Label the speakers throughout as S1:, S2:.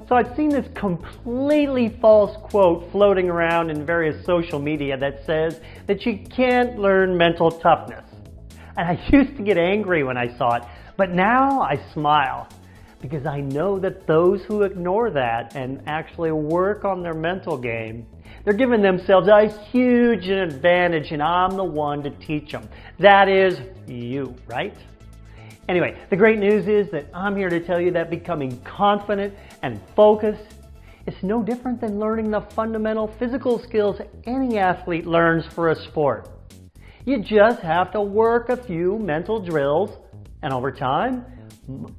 S1: So I've seen this completely false quote floating around in various social media that says that you can't learn mental toughness. And I used to get angry when I saw it, but now I smile because I know that those who ignore that and actually work on their mental game, they're giving themselves a huge advantage, and I'm the one to teach them. That is you, right? Anyway, the great news is that I'm here to tell you that becoming confident and focused is no different than learning the fundamental physical skills any athlete learns for a sport. You just have to work a few mental drills, and over time,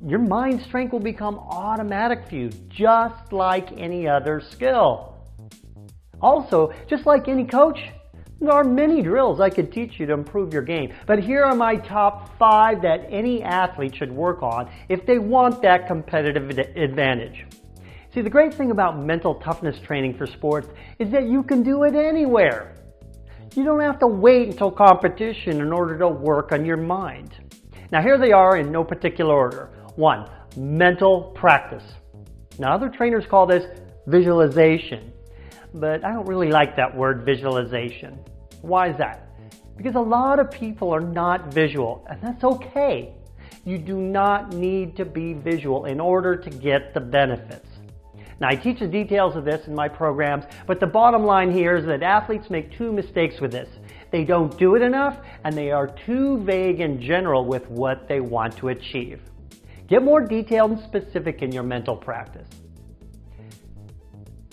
S1: your mind strength will become automatic for you, just like any other skill. Also, just like any coach, there are many drills I could teach you to improve your game, but here are my top 5 that any athlete should work on if they want that competitive advantage. See, the great thing about mental toughness training for sports is that you can do it anywhere. You don't have to wait until competition in order to work on your mind. Now here they are in no particular order. 1, mental practice. Now other trainers call this visualization. But I don't really like that word visualization. Why is that? Because a lot of people are not visual, and that's okay. You do not need to be visual in order to get the benefits. Now I teach the details of this in my programs, but the bottom line here is that athletes make 2 mistakes with this. They don't do it enough, and they are too vague in general with what they want to achieve. Get more detailed and specific in your mental practice.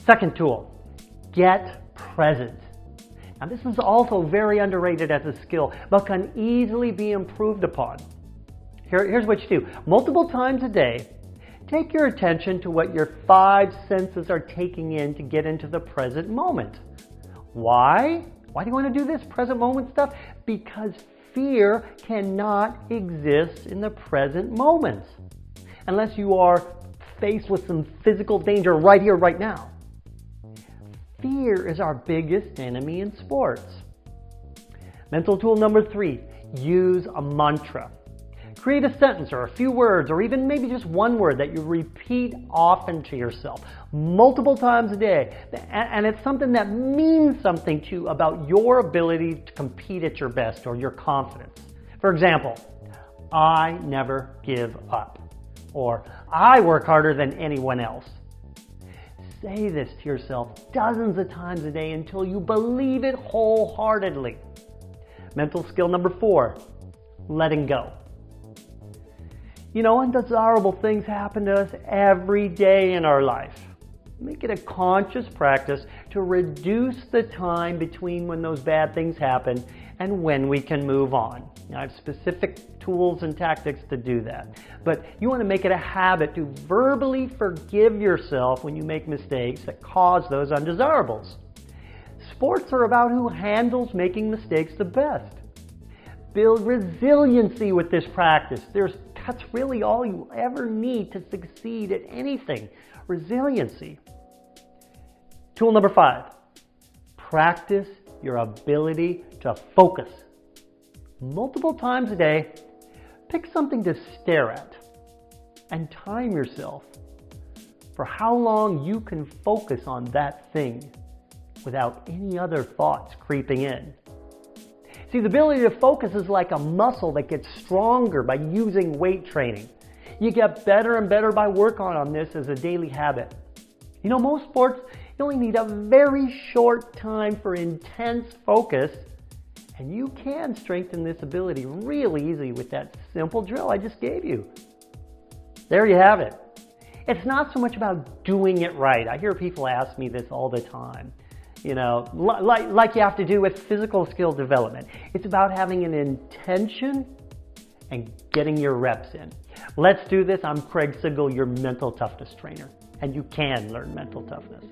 S1: Second tool. Get present. Now this is also very underrated as a skill, but can easily be improved upon. Here's what you do. Multiple times a day, take your attention to what your 5 senses are taking in to get into the present moment. Why? Why do you want to do this present moment stuff? Because fear cannot exist in the present moment unless you are faced with some physical danger right here, right now. Fear is our biggest enemy in sports. Mental tool number 3, use a mantra. Create a sentence or a few words or even maybe just one word that you repeat often to yourself multiple times a day. And it's something that means something to you about your ability to compete at your best or your confidence. For example, I never give up, or I work harder than anyone else. Say this to yourself dozens of times a day until you believe it wholeheartedly. Mental skill number 4, letting go. You know, undesirable things happen to us every day in our life. Make it a conscious practice to reduce the time between when those bad things happen and when we can move on. Now, I have specific tools and tactics to do that. But you want to make it a habit to verbally forgive yourself when you make mistakes that cause those undesirables. Sports are about who handles making mistakes the best. Build resiliency with this practice. That's really all you ever need to succeed at anything. Resiliency. Tool number 5. Practice your ability to focus. Multiple times a day, pick something to stare at and time yourself for how long you can focus on that thing without any other thoughts creeping in. See, the ability to focus is like a muscle that gets stronger by using weight training. You get better and better by working on this as a daily habit. You know, most sports, you only need a very short time for intense focus, and you can strengthen this ability really easily with that simple drill I just gave you. There you have it. It's not so much about doing it right. I hear people ask me this all the time. You know, like you have to do with physical skill development. It's about having an intention and getting your reps in. Let's do this. I'm Craig Sigl, your mental toughness trainer, and you can learn mental toughness.